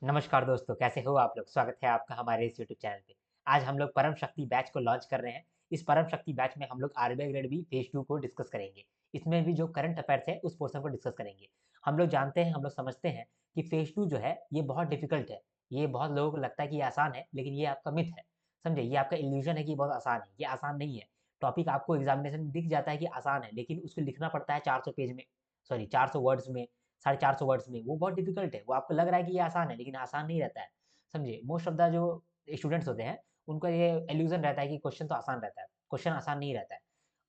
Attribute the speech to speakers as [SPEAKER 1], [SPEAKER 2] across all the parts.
[SPEAKER 1] नमस्कार दोस्तों, कैसे हो आप लोग? स्वागत है आपका हमारे इस यूट्यूब चैनल पे। आज हम लोग परम शक्ति बैच को लॉन्च कर रहे हैं। इस परम शक्ति बैच में हम लोग आरबीआई ग्रेड बी फेज़ 2 को डिस्कस करेंगे। इसमें भी जो करंट अफेयर्स है, उस पोर्शन को डिस्कस करेंगे। हम लोग जानते हैं, हम लोग समझते हैं कि फेज़ 2 जो है, ये बहुत डिफ़िकल्ट है। ये बहुत लोगों को लगता है कि ये आसान है, लेकिन ये आपका मिथ है। समझे? ये आपका इल्यूज़न है कि ये बहुत आसान है। ये आसान नहीं है। टॉपिक आपको एग्ज़ामिनेशन में दिख जाता है कि आसान है, लेकिन उसको लिखना पड़ता है 400 पेज में, सॉरी 400 वर्ड्स में, 450 वर्ड्स में। वो बहुत डिफ़िकल्ट है। वो आपको लग रहा है कि ये आसान है, लेकिन आसान नहीं रहता है। समझिए, मोस्ट ऑफ द जो स्टूडेंट्स होते हैं, उनको ये इल्यूज़न रहता है कि क्वेश्चन तो आसान रहता है, क्वेश्चन आसान नहीं रहता है।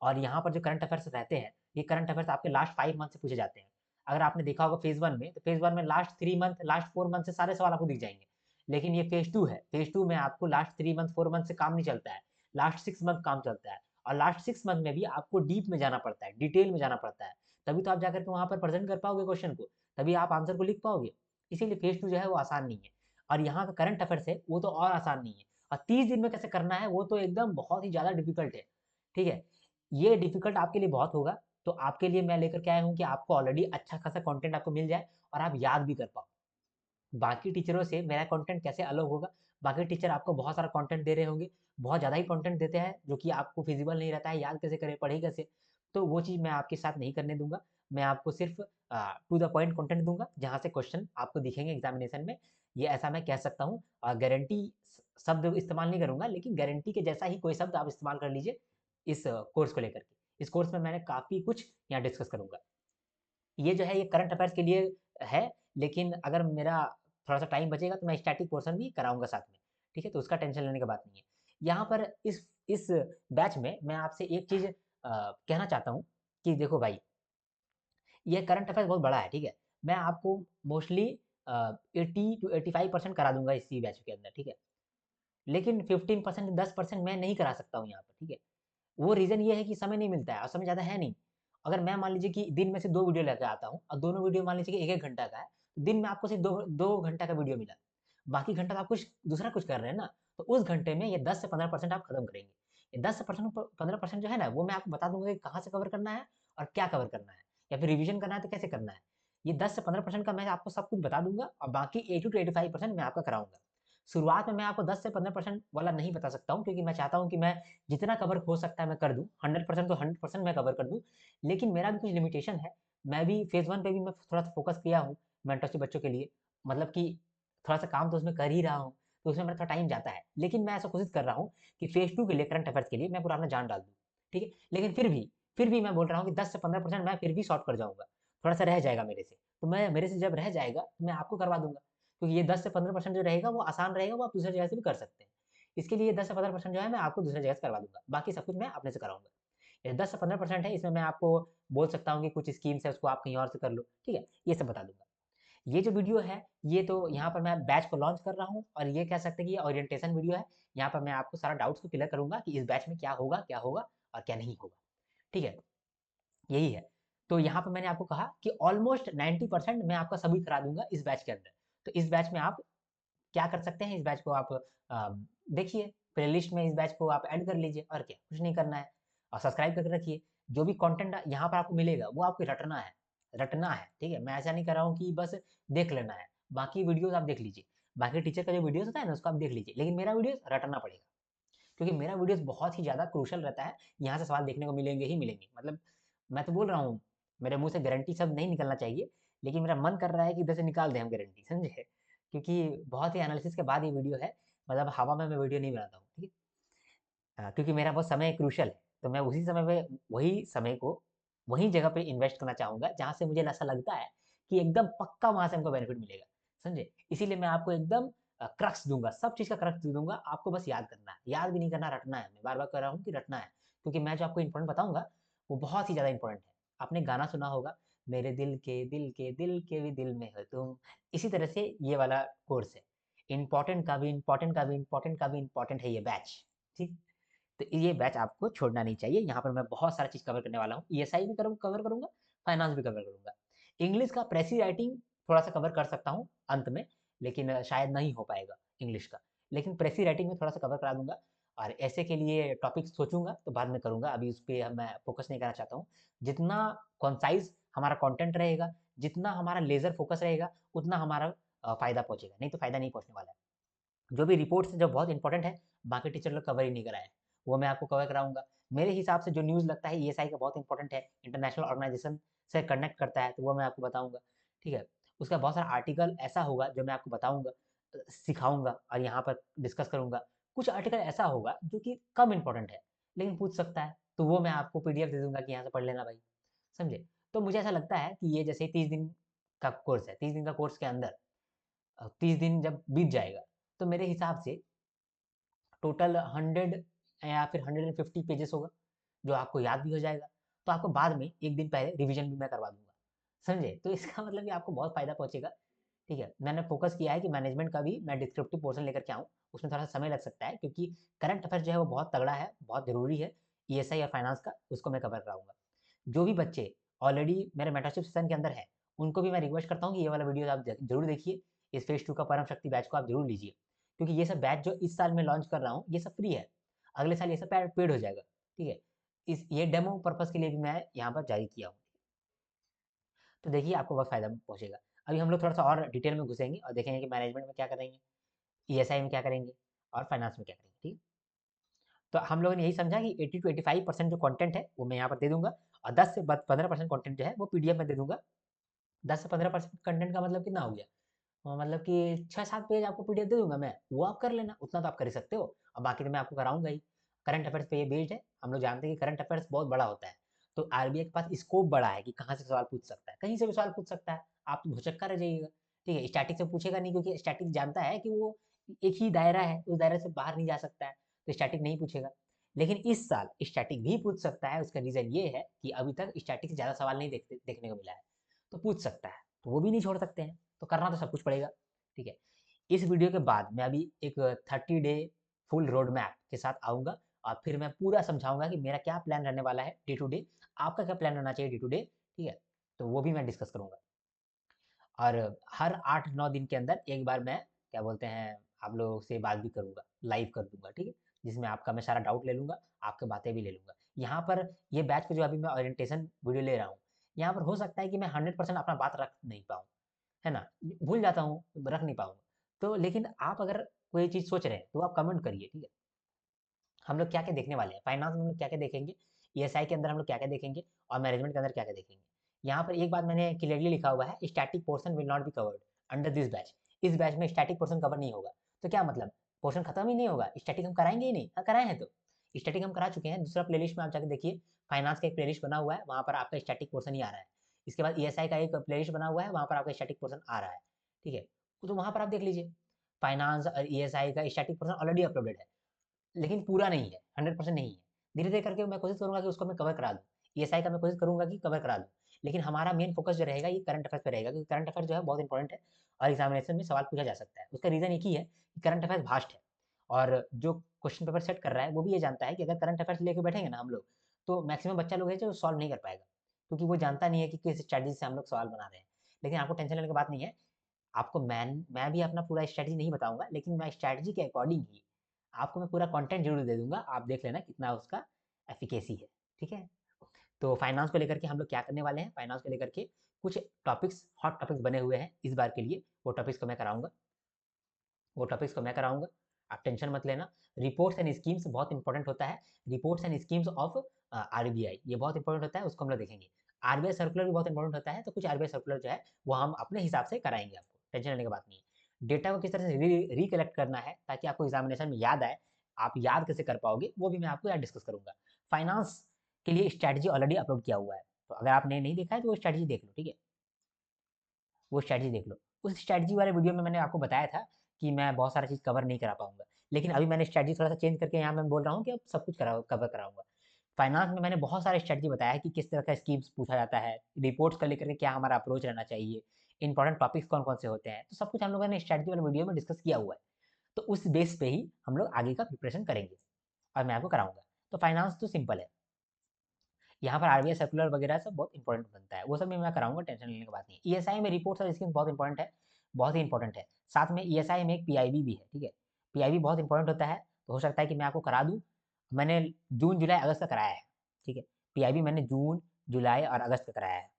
[SPEAKER 1] और यहाँ पर जो करंट अफेयर्स रहते हैं, ये करंट अफेयर्स आपके लास्ट 5 मंथ से पूछे जाते हैं। अगर आपने देखा होगा फेज़ 1 में, तो फेज़ 1 में लास्ट 3 मंथ, लास्ट 4 मंथ से सारे सवाल आपको दिख जाएँगे। लेकिन ये फेज़ 2 है, फेज़ 2 में आपको लास्ट 3 मंथ, 4 मंथ से काम नहीं चलता है, लास्ट 6 मंथ काम चलता है। और लास्ट 6 मंथ में भी आपको डीप में जाना पड़ता है, डिटेल में जाना पड़ता है। तभी तो आप जाकर के वहाँ पर प्रेज़ेंट कर पाओगे क्वेश्चन को, तभी आप आंसर को लिख पाओगे। इसीलिए फेज़ 2 जो है वो आसान नहीं है। और यहाँ का करंट अफेयर्स है, वो तो और आसान नहीं है। और 30 दिन में कैसे करना है, वो तो एकदम बहुत ही ज़्यादा डिफ़िकल्ट है, ठीक है? ये डिफ़िकल्ट आपके लिए बहुत होगा, तो आपके लिए मैं लेकर के आया हूँ कि आपको ऑलरेडी अच्छा खासा कंटेंट आपको मिल जाए और आप याद भी कर पाओ। बाकी टीचरों से मेरा कंटेंट कैसे अलग होगा, बाकी टीचर आपको बहुत सारा कंटेंट दे रहे होंगे, बहुत ज़्यादा ही कंटेंट देते हैं, जो कि आपको फिज़िबल नहीं रहता है, याद कैसे करें, पढ़े कैसे? तो वो चीज़ मैं आपके साथ नहीं करने दूँगा। मैं आपको सिर्फ़ टू द पॉइंट कंटेंट दूँगा, जहाँ से क्वेश्चन आपको दिखेंगे एग्ज़ामिनेशन में। ये ऐसा मैं कह सकता हूँ। गारंटी शब्द इस्तेमाल नहीं करूँगा, लेकिन गारंटी के जैसा ही कोई शब्द आप इस्तेमाल कर लीजिए इस कोर्स को लेकर के। इस कोर्स में मैंने काफ़ी कुछ यहाँ डिस्कस करूँगा। ये जो है ये करंट अफेयर्स के लिए है, लेकिन अगर मेरा थोड़ा-सा टाइम बचेगा तो मैं स्टैटिक पोर्शन भी कराऊँगा साथ में, ठीक है? तो उसका टेंशन लेने की बात नहीं है। यहाँ पर इस बैच में मैं आपसे एक चीज़ कहना चाहता हूँ कि देखो भाई, ये करंट अफेयर्स बहुत बड़ा है, ठीक है? मैं आपको मोस्टली 80 टू 85% करा दूँगा इसी बैच के अंदर, ठीक है? लेकिन 15% 10% मैं नहीं करा सकता हूँ यहाँ पर, ठीक है? वो रीज़न ये है कि समय नहीं मिलता है और समय ज़्यादा है नहीं। अगर मैं मान लीजिए कि दिन में से 2 वीडियो लेके आता हूँ और दोनों वीडियो मान लीजिए कि 1-1 घंटा का है, तो दिन में आपको सिर्फ 2 घंटा का वीडियो मिला। बाकी घंटा तो आप कुछ दूसरा कुछ कर रहे हैं ना, तो उस घंटे में ये 10 से 15% आप खत्म करेंगे। ये 10 से परसेंट प 15% जो है ना, वो मैं आपको बता दूँगा कि कहाँ से कवर करना है और क्या कवर करना है, या फिर रिवीज़न करना है तो कैसे करना है। ये 10 से 15% का मैं आपको सब कुछ बता दूँगा और बाकी 80 टू 85% मैं आपका कराऊँगा। शुरुआत में मैं आपको 10 से 15% वाला नहीं बता सकता हूँ, क्योंकि मैं चाहता हूँ कि मैं जितना कवर हो सकता है मैं कर दूँ, 100% तो 100% मैं कवर कर दूँ। लेकिन मेरा भी कुछ लिमिटेशन है। मैं भी फेज़ 1 पे भी मैं थोड़ा-सा फ़ोकस किया हूँ, मेंटरशिप बच्चों के लिए। मतलब कि थोड़ा-सा काम तो उसमें कर ही रहा हूँ, तो उसमें मेरा थोड़ा टाइम जाता है। लेकिन मैं ऐसा कोशिश कर रहा हूँ कि फेज़ 2 के लिए करंट अफेयर्स के लिए मैं पूरा अपना जान डाल दूँ, ठीक है? लेकिन फिर भी मैं बोल रहा हूँ कि 10 से 15% मैं फिर भी शॉर्ट कर जाऊँगा, थोड़ा-सा रह जाएगा मेरे से। तो मैं मेरे से जब रह जाएगा, तो मैं आपको करवा दूँगा, क्योंकि ये 10 से 15% जो रहेगा वो आसान रहेगा, वो आप दूसरी जगह से भी कर सकते हैं। इसके लिए 10 से 15% जो है मैं आपको दूसरी जगह से करवा दूँगा, बाकी सब कुछ मैं अपने से कराऊँगा। ये 10 से 15% है, इसमें मैं आपको बोल सकता हूँ कि कुछ स्कीम्स है उसको आप कहीं और से कर लो, ठीक है? ये सब बता दूँगा। ये जो वीडियो है, ये तो यहाँ पर मैं बैच को लॉन्च कर रहा हूँ और ये कह सकते हैं कि ये ओरिएंटेशन वीडियो है। यहाँ पर मैं आपको सारा डाउट्स को क्लियर करूँगा कि इस बैच में क्या होगा और क्या नहीं होगा, ठीक है? यही है। तो यहाँ पे मैंने आपको कहा कि ऑलमोस्ट 90% मैं आपका सभी करा दूँगा इस बैच के अंदर। तो इस बैच में आप क्या कर सकते हैं, इस बैच को आप अ, देखिए, प्लेलिस्ट में इस बैच को आप ऐड कर लीजिए और क्या, कुछ नहीं करना है। और सब्सक्राइब करके रखिए। जो भी कंटेंट यहाँ पर आपको मिलेगा, वो आपको रटना है, ठीक है? मैं ऐसा नहीं कर रहा हूँ कि बस देख लेना है। बाकी वीडियोज़ आप देख लीजिए। बाकी टीचर का जो वीडियोज़ होता है ना, उसको आप देख लीजिए। लेकिन मेरा वीडियोज़ रटना पड़ेगा। क्योंकि मेरा वीडियोज़ बहुत ही ज़्यादा क्रूशियल रहता है, यहाँ से सवाल देखने को मिलेंगे ही मिलेंगे। मतलब मैं तो बोल रहा हूँ, मेरे मुँह से गारंटी शब्द नहीं निकलना चाहिए, लेकिन मेरा मन कर रहा है कि इधर से निकाल दें हम गारंटी, समझे? क्योंकि बहुत ही एनालिसिस के बाद ये वीडियो है, मतलब हवा में मैं वीडियो नहीं बनाता हूँ, ठीक है? क्योंकि मेरा वो समय क्रूशियल है, तो मैं उसी समय पे वही समय को वही जगह पे इन्वेस्ट करना चाहूँगा, जहाँ से मुझे ऐसा लगता है कि एकदम पक्का वहाँ से हमको बेनिफिट मिलेगा, समझे? इसीलिए मैं आपको एकदम क्रक्स दूँगा, सब चीज़ का क्रक्स दे दूँगा, आपको बस याद करना है। याद भी नहीं करना, रटना है। मैं बार-बार कह रहा हूँ कि रटना है, क्योंकि मैं जो आपको इम्पोर्टेंट बताऊँगा, वो बहुत ही ज़्यादा इम्पोर्टेंट है। आपने गाना सुना होगा, मेरे दिल के भी दिल में हो तुम। इसी तरह से ये वाला कोर्स है। इम्पोर्टेंट का भी इम्पोर्टेंट का भी इम्पोर्टेंट का भी इम्पोर्टेंट है ये बैच, ठीक? तो ये बैच आपको छोड़ना नहीं चाहिए। यहाँ पर मैं बहुत सारा चीज़ कवर करने वाला हूँ। ईएसआई भी कवर करूँगा, फाइनेंस भी कवर करूँगा। इंग्लिश का प्रेसी राइटिंग थोड़ा-सा कवर कर सकता हूँ अंत में, लेकिन शायद नहीं हो पाएगा इंग्लिश का। लेकिन प्रेसी राइटिंग में थोड़ा-सा कवर करा दूँगा और ऐसे के लिए टॉपिक सोचूँगा तो बाद में करूँगा। अभी उस पे मैं फ़ोकस नहीं करना चाहता हूँ। जितना कॉन्साइज़ हमारा कंटेंट रहेगा, जितना हमारा लेज़र फ़ोकस रहेगा, उतना हमारा फ़ायदा पहुँचेगा, नहीं तो फ़ायदा नहीं पहुँचने वाला है। जो भी रिपोर्ट्स जो बहुत इंपॉर्टेंट है, बाकी टीचर लोग कवर ही नहीं कराए हैं, वो मैं आपको कवर कराऊँगा। मेरे हिसाब से जो न्यूज़ लगता है ईएसआई का बहुत इंपॉर्टेंट है, इंटरनेशनल ऑर्गेनाइज़ेशन से कनेक्ट करता है, तो वो मैं आपको बताऊँगा, ठीक है। उसका बहुत सारा आर्टिकल ऐसा होगा जो मैं आपको बताऊँगा, सिखाऊँगा और यहाँ पर डिस्कस करूँगा। कुछ आर्टिकल ऐसा होगा जो कि कम इंपॉर्टेंट है, लेकिन पूछ सकता है, तो वो मैं आपको पीडीएफ दे दूँगा कि यहाँ से पढ़ लेना भाई, समझे? तो मुझे ऐसा लगता है कि ये जैसे 30 दिन का कोर्स है, 30 दिन का कोर्स के अंदर 30 दिन जब बीत जाएगा, तो मेरे हिसाब से टोटल 100 या फिर 150 पेजेस होगा, जो आपको याद भी हो जाएगा। तो आपको बाद में 1 दिन पहले रिवीजन भी मैं करवा दूँगा, समझे? तो इसका मतलब कि आपको बहुत फ़ायदा पहुँचेगा, ठीक है? मैंने फ़ोकस किया है कि मैनेजमेंट का भी मैं डिस्क्रिप्टिव पोर्शन लेकर के आऊँ, उसमें थोड़ा-सा समय लग सकता है क्योंकि करंट अफ़ेयर्स जो है वो बहुत तगड़ा है, बहुत ज़रूरी है, ईएसआई और फाइनेंस का, उसको मैं कवर कराऊँगा। जो भी बच्चे ऑलरेडी मेरे मेंटरशिप सेशन के अंदर हैं, उनको भी मैं रिक्वेस्ट करता हूँ कि ये वाला वीडियो आप ज़रूर देखिए, इस फेज़ 2 का परम शक्ति बैच को आप ज़रूर लीजिए। क्योंकि ये सब बैच जो इस साल मैं लॉन्च कर रहा हूँ, ये सब फ्री है। अगले साल ये सब पेड हो जाएगा, ठीक है? ये डेमो पर्पज़ के लिए भी मैं यहाँ पर जारी किया हूँ। तो देखिए आपको बहुत फ़ायदा पहुँचेगा। अभी हम लोग थोड़ा-सा और डिटेल में घुसेंगे और देखेंगे कि मैनेजमेंट में क्या करेंगे, ईएसआई में क्या करेंगे और फाइनेंस में क्या करेंगे, ठीक है? तो हम लोगों ने यही समझा कि 80 टू 85% जो कंटेंट है, वो मैं यहाँ पर दे दूँगा और 10 से ब 15% कंटेंट जो है, वो पीडीएफ में दे दूँगा। 10 से 15% कंटेंट का मतलब कितना हो गया? मतलब कि 6-7 पेज आपको पीडीएफ दे दूँगा मैं, वो आप कर लेना, उतना तो आप कर ही सकते हो और बाकी तो मैं आपको कराऊँगा ही। करंट अफेयर्स पे ये बेस्ड है, हम लोग जानते हैं कि करंट अफेयर्स बहुत बड़ा होता है, तो आरबीआई के पास स्कोप बड़ा है कि कहाँ से सवाल पूछ सकता है, कहीं से भी सवाल पूछ सकता है, आप तो भुचक्का रह जाइएगा, ठीक है? स्टैटिक से पूछेगा नहीं क्योंकि स्टैटिक जानता है कि वो एक ही दायरा है, उस दायरे से बाहर नहीं जा सकता है, तो स्टैटिक नहीं पूछेगा। लेकिन इस साल स्टैटिक भी पूछ सकता है, उसका रीज़न ये है कि अभी तक स्टैटिक से ज़्यादा सवाल नहीं देखने को मिला है, तो पूछ सकता है, तो वो भी नहीं छोड़ सकते हैं, तो करना तो सब कुछ पड़ेगा। ठीक है। इस वीडियो के बाद मैं अभी एक 30 डे फुल रोड मैप के साथ आऊँगा और फिर मैं पूरा समझाऊँगा कि मेरा क्या प्लान रहने वाला है डे टू डे, आपका क्या प्लान रहना चाहिए डे टू डे, ठीक है? तो वो भी मैं डिस्कस करूँगा। और हर 8-9 दिन के अंदर एक बार मैं क्या बोलते हैं, आप लोगों से बात भी करूँगा, लाइव कर दूँगा, ठीक है? जिसमें आपका मैं सारा डाउट ले लूँगा, आपकी बातें भी ले लूँगा। यहाँ पर ये बैच का जो अभी मैं ओरिएंटेशन वीडियो ले रहा हूँ, यहाँ पर हो सकता है कि मैं 100% अपना बात रख नहीं पाऊँ, है ना? भूल जाता हूँ, रख नहीं पाऊँगा। तो लेकिन आप अगर कोई चीज़ सोच रहे हैं, तो आप कमेंट करिए, ठीक है? हम लोग क्या-क्या देखने वाले हैं, फाइनेंस में हम लोग क्या-क्या देखेंगे, ईएसआई के अंदर हम लोग क्या-क्या देखेंगे और मैनेजमेंट के अंदर क्या-क्या देखेंगे। यहाँ पर एक बात मैंने क्लियरली लिखा हुआ है, static portion will not be covered under this batch. इस बैच में स्टैटिक पोर्शन कवर नहीं होगा। तो क्या मतलब? पोर्शन खत्म ही नहीं होगा, स्टैटिक हम कराएँगे ही नहीं? हाँ, कराए हैं तो। स्टैटिक हम करा चुके हैं, दूसरा प्लेलिस्ट में आप जाके देखिए, फाइनेंस का एक प्लेलिस्ट बना हुआ है, वहाँ पर आपका स्टैटिक पोर्शन ही आ रहा है। इसके बाद ईएसआई का एक प्लेलिस्ट बना हुआ है, वहाँ पर आपका स्टैटिक पोर्शन आ रहा है, ठीक है? तो वहाँ पर आप देख लीजिए। फाइनेंस और ईएसआई का स्टैटिक पोर्शन ऑलरेडी अपलोडेड है। लेकिन पूरा नहीं है, 100% नहीं है। धीरे-धीरे करके मैं कोशिश करूँगा कि उसको मैं कवर करा दूँ। ईएसआई का मैं कोशिश करूँगा कि कवर करा दूँ। लेकिन हमारा मेन फ़ोकस जो रहेगा ये करंट अफ़ेयर्स पे रहेगा क्योंकि करंट अफ़ेयर्स जो है बहुत इम्पोर्टेंट है और एग्ज़ामिनेशन में सवाल पूछा जा सकता है। उसका रीज़न एक ही है कि करंट अफ़ेयर्स वास्ट है और जो क्वेश्चन पेपर सेट कर रहा है वो भी ये जानता है कि अगर करंट अफ़ेयर्स लेके बैठेंगे ना हम लोग, तो मैक्सिमम बच्चा लोग है जो सॉल्व नहीं कर पाएगा। क्योंकि वो जानता नहीं है कि किस स्ट्रैटेजी से हम लोग सवाल बना रहे हैं। लेकिन आपको टेंशन लेने की बात नहीं है। आपको मैं भी अपना पूरा स्ट्रैटेजी नहीं बताऊँगा, लेकिन मैं स्ट्रैटेजी के अकॉर्डिंग ही आपको मैं पूरा कंटेंट ज़रूर दे दूँगा, आप देख लेना कितना उसका एफ़िकेसी है, ठीक है? तो फाइनेंस को लेकर के हम लोग क्या करने वाले हैं, फाइनेंस को लेकर के कुछ टॉपिक्स, हॉट टॉपिक्स बने हुए हैं इस बार के लिए, वो टॉपिक्स को मैं कराऊँगा। वो टॉपिक्स को मैं कराऊँगा, आप टेंशन मत लेना। रिपोर्ट्स एंड स्कीम्स बहुत इंपॉर्टेंट होता है, reports and schemes of RBI ये बहुत इंपॉर्टेंट होता है, उसको हम लोग देखेंगे। आरबीआई सर्कुलर भी बहुत इंपॉर्टेंट होता है, तो कुछ आरबीआई सर्कुलर जो है, वो हम अपने हिसाब से कराएँगे आपको, टेंशन लेने की बात नहीं है। डेटा को किस तरह से रिकलेक्ट करना है, ताकि आपको एग्ज़ामिनेशन में याद आए, आप याद कैसे कर पाओगे, वो भी मैं आपको यहाँ डिस्कस करूँगा। फाइनेंस के लिए स्ट्रैटेजी ऑलरेडी अपलोड किया हुआ है, तो अगर आपने नहीं देखा है, तो वो स्ट्रैटेजी देख लो, ठीक है? वो स्ट्रैटेजी देख लो। उस स्ट्रैटेजी वाले वीडियो में मैंने आपको बताया था कि मैं बहुत सारा चीज़ कवर नहीं करा पाऊँगा। लेकिन अभी मैंने स्ट्रैटेजी थोड़ा-सा चेंज करके यहाँ मैं बोल रहा हूँ कि अब सब कुछ कवर कराऊँगा। फाइनेंस में मैंने बहुत सारे स्ट्रैटेजी बताया है कि किस तरह का स्कीम्स पूछा जाता है, रिपोर्ट्स को लेकर के क्या हमारा अप्रोच रहना चाहिए, इम्पोर्टेंट टॉपिक्स कौन-कौन से होते हैं। तो सब कुछ हम लोगों ने स्ट्रैटेजी वाले वीडियो में डिस्कस किया हुआ है। तो उस बेस पे ही हम लोग आगे का प्रिपरेशन करेंगे और मैं आपको कराऊँगा। तो फाइनेंस तो सिंपल है। यहाँ पर आरबीआई सर्कुलर वगैरह सब बहुत इंपॉर्टेंट बनता है, वो सब भी मैं कराऊँगा, टेंशन लेने की बात नहीं है। ईएसआई में रिपोर्ट्स और स्कीम्स बहुत इंपॉर्टेंट है, बहुत ही इंपॉर्टेंट है। साथ में ईएसआई में एक पीआईबी भी है, ठीक है? पीआईबी बहुत इंपॉर्टेंट होता है, तो हो सकता है कि मैं आपको करा दूँ। मैंने जून, जुलाई, अगस्त का कराया है, ठीक है? पीआईबी मैंने जून, जुलाई और अगस्त का कराया है।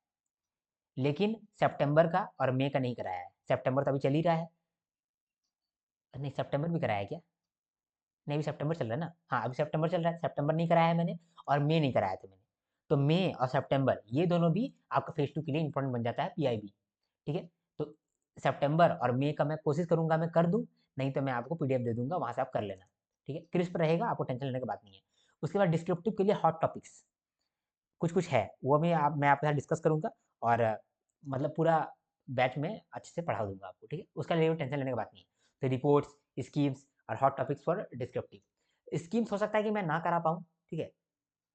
[SPEAKER 1] लेकिन सितंबर का और मई का नहीं कराया है। सितंबर तो अभी चल ही रहा है। नहीं, सितंबर भी कराया क्या? नहीं, अभी सितंबर चल रहा है ना। हाँ, अभी सितंबर चल रहा है, सितंबर नहीं कराया है मैंने, और मई नहीं कराया था मैंने। तो मई और सितंबर ये दोनों भी आपका फेज 2 के लिए इंपॉर्टेंट बन जाता है, पीआईबी। ठीक है? तो सितंबर और मई का मैं कोशिश करूँगा मैं कर दूँ, नहीं तो मैं आपको पीडीएफ दे दूँगा, वहाँ से आप कर लेना। ठीक है? क्रिस्प रहेगा, आपको टेंशन लेने की बात नहीं है। उसके बाद डिस्क्रिप्टिव के लिए हॉट टॉपिक्स कुछ-कुछ है, वो मैं आपके साथ डिस्कस करूँगा, और मतलब पूरा बैच में अच्छे से पढ़ा दूँगा आपको, ठीक है? उसका लिए टेंशन लेने की बात नहीं है। तो रिपोर्ट्स, स्कीम्स और hot topics for descriptive. Schemes हो सकता है कि मैं ना करा पाऊँ, ठीक है?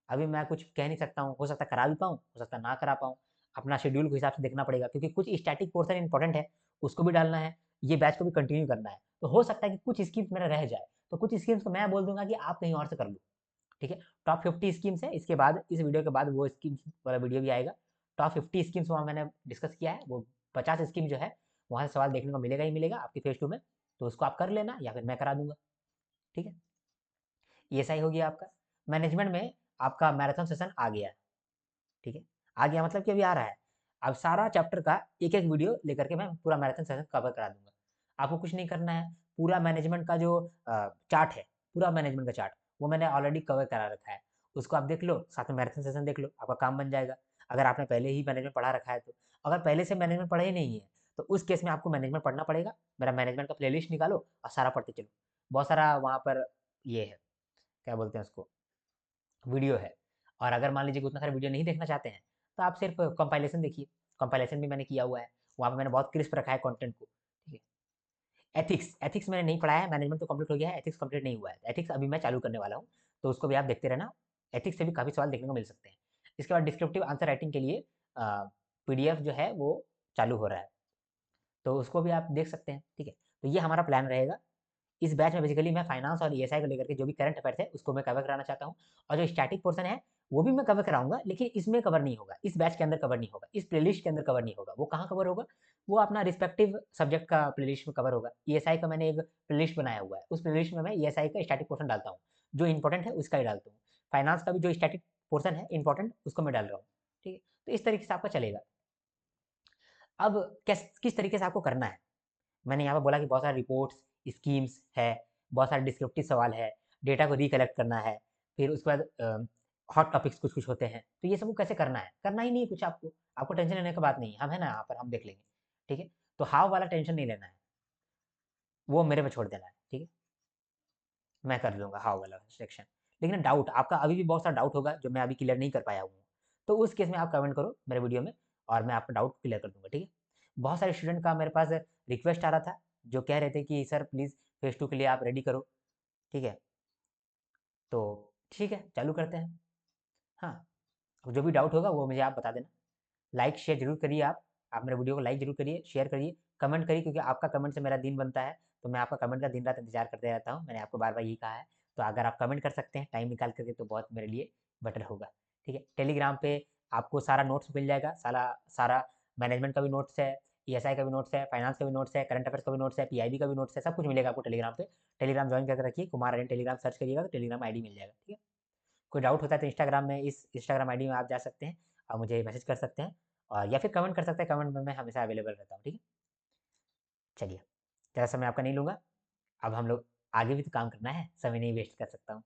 [SPEAKER 1] अभी मैं कुछ कह नहीं सकता हूँ, हो सकता है करा भी पाऊँ, हो सकता है ना करा पाऊँ। अपना शेड्यूल के हिसाब से देखना पड़ेगा, क्योंकि कुछ स्टैटिक पोर्शन इम्पोर्टेंट है, उसको भी डालना है, ये बैच को भी कंटिन्यू करना है। तो हो सकता है कि कुछ स्कीम्स मेरा रह जाए, तो कुछ स्कीम्स को मैं बोल दूँगा कि आप कहीं और से कर लो। ठीक है? टॉप 50 स्कीम्स है, इसके बाद इस वीडियो के बाद वो स्कीम्स वाला वीडियो भी आएगा। टॉप 50 स्कीम्स वहाँ मैंने डिस्कस किया है, वो 50 स्कीम जो है, वहाँ से सवाल देखने को मिलेगा ही मिलेगा आपकी फेज़ 2 में, तो उसको आप कर लेना या फिर मैं करा दूँगा। ठीक है? ये सही हो गया आपका। मैनेजमेंट में आपका मैराथन सेशन आ गया, ठीक है? आ गया मतलब कि अभी आ रहा है। अब सारा चैप्टर का एक-एक वीडियो लेकर के मैं पूरा मैराथन सेशन कवर करा दूँगा। आपको कुछ नहीं करना है, पूरा मैनेजमेंट का जो चार्ट है, पूरा मैनेजमेंट का चार्ट, वो मैंने ऑलरेडी कवर करा रखा है। उसको आप देख लो, साथ में मैराथन सेशन देख लो, आपका काम बन जाएगा। अगर आपने पहले ही मैनेजमेंट पढ़ा रखा है तो। अगर पहले से मैनेजमेंट पढ़ा ही नहीं है, तो उस केस में आपको मैनेजमेंट पढ़ना पड़ेगा। मेरा मैनेजमेंट का प्लेलिस्ट निकालो और सारा पढ़ते चलो। बहुत सारा वहाँ पर ये है, क्या बोलते हैं उसको, वीडियो है। और अगर मान लीजिए कि उतना सारा वीडियो नहीं देखना चाहते हैं, तो आप सिर्फ कंपाइलेशन देखिए। कंपाइलेशन भी मैंने किया हुआ है, वहाँ पे मैंने बहुत क्रिस्प रखा है कंटेंट को। ठीक है? एथिक्स एथिक्स मैंने नहीं पढ़ा है, मैनेजमेंट तो कंप्लीट हो गया है, एथिक्स कंप्लीट नहीं हुआ है। एथिक्स अभी मैं चालू करने वाला हूँ, तो उसको भी आप देखते रहना। एथिक्स से भी काफ़ी सवाल देखने को मिल सकते हैं। इसके बाद डिस्क्रिप्टिव आंसर राइटिंग के लिए पीडीएफ जो है वो चालू हो रहा है, तो उसको भी आप देख सकते हैं। ठीक है? तो ये हमारा प्लान रहेगा। इस बैच में बेसिकली मैं फाइनेंस और ईएसआई को लेकर के जो भी करंट अफेयर्स है उसको मैं कवर कराना चाहता हूँ, और जो स्टैटिक पोर्शन है वो भी मैं कवर कराऊंगा, लेकिन इसमें कवर नहीं होगा, इस बैच के अंदर कवर नहीं होगा, इस प्लेलिस्ट के अंदर कवर नहीं होगा। वो कहाँ कवर होगा? वो अपना रिस्पेक्टिव सब्जेक्ट का प्लेलिस्ट में कवर होगा। ईएसआई का मैंने एक प्लेलिस्ट बनाया हुआ है, उस प्लेलिस्ट में मैं ईएसआई का स्टैटिक पोर्शन डालता हूँ, जो इंपॉर्टेंट है उसका ही डालता हूँ। फाइनेंस का भी जो स्टैटिक पोर्शन है इंपॉर्टेंट, उसको मैं डाल रहा हूँ। ठीक है? तो इस तरीके से आपका चलेगा। अब किस तरीके से आपको करना है, मैंने यहाँ पे बोला कि बहुत सारे रिपोर्ट्स, स्कीम्स है, बहुत सारे डिस्क्रिप्टिव सवाल है, डेटा को रिकलेक्ट करना है, फिर उसके बाद हॉट टॉपिक्स कुछ-कुछ होते हैं। तो ये सब को कैसे करना है? करना ही नहीं है कुछ आपको, आपको टेंशन लेने की बात नहीं है। हम हैं ना यहाँ पर, हम देख लेंगे। ठीक है? तो हाउ वाला टेंशन नहीं लेना है, वो मेरे पे छोड़ देना है। ठीक है? मैं कर लूँगा हाउ वाला सेक्शन। लेकिन डाउट आपका अभी भी बहुत सारा डाउट होगा जो मैं अभी क्लियर नहीं कर पाया हूँ। तो उस केस में आप कमेंट करो मेरे वीडियो में, और मैं आपका डाउट क्लियर कर दूँगा। ठीक है? बहुत सारे स्टूडेंट का मेरे पास रिक्वेस्ट आ रहा था, जो कह रहे थे कि सर प्लीज़ फेज़ 2 के लिए आप रेडी करो। ठीक है? तो ठीक है, चालू करते हैं। हाँ, जो भी डाउट होगा वो मुझे आप बता देना। लाइक शेयर ज़रूर करिए आप। आप मेरे वीडियो को लाइक ज़रूर करिए, शेयर करिए, कमेंट करिए, क्योंकि आपका कमेंट से मेरा दिन बनता है। तो मैं आपका कमेंट का दिन-रात इंतज़ार करते रहता हूँ। मैंने आपको बार-बार यही कहा है। तो अगर आप कमेंट कर सकते हैं टाइम निकाल कर के, तो बहुत मेरे लिए बेटर होगा। ठीक है? टेलीग्राम पे आपको सारा नोट्स मिल जाएगा, सारा सारा मैनेजमेंट का भी नोट्स है, ईएसआई का भी नोट्स है, फाइनेंस का भी नोट्स है, करंट अफेयर्स का भी नोट्स है, पीआईबी का भी नोट्स है, सब कुछ मिलेगा आपको टेलीग्राम पे। टेलीग्राम जॉइन करके रखिए, कुमार आर्यन टेलीग्राम सर्च करिएगा तो टेलीग्राम आईडी मिल जाएगा। ठीक है? कोई डाउट होता है तो इंस्टाग्राम में, इस इंस्टाग्राम आईडी में आप जा सकते हैं और मुझे मैसेज कर सकते हैं, और या फिर कमेंट कर सकते हैं। कमेंट में मैं हमेशा अवेलेबल रहता हूँ। ठीक है? चलिए, ज़्यादा समय आपका नहीं लूँगा। अब हम लोग आगे भी तो काम करना है, समय नहीं वेस्ट कर सकता हूँ।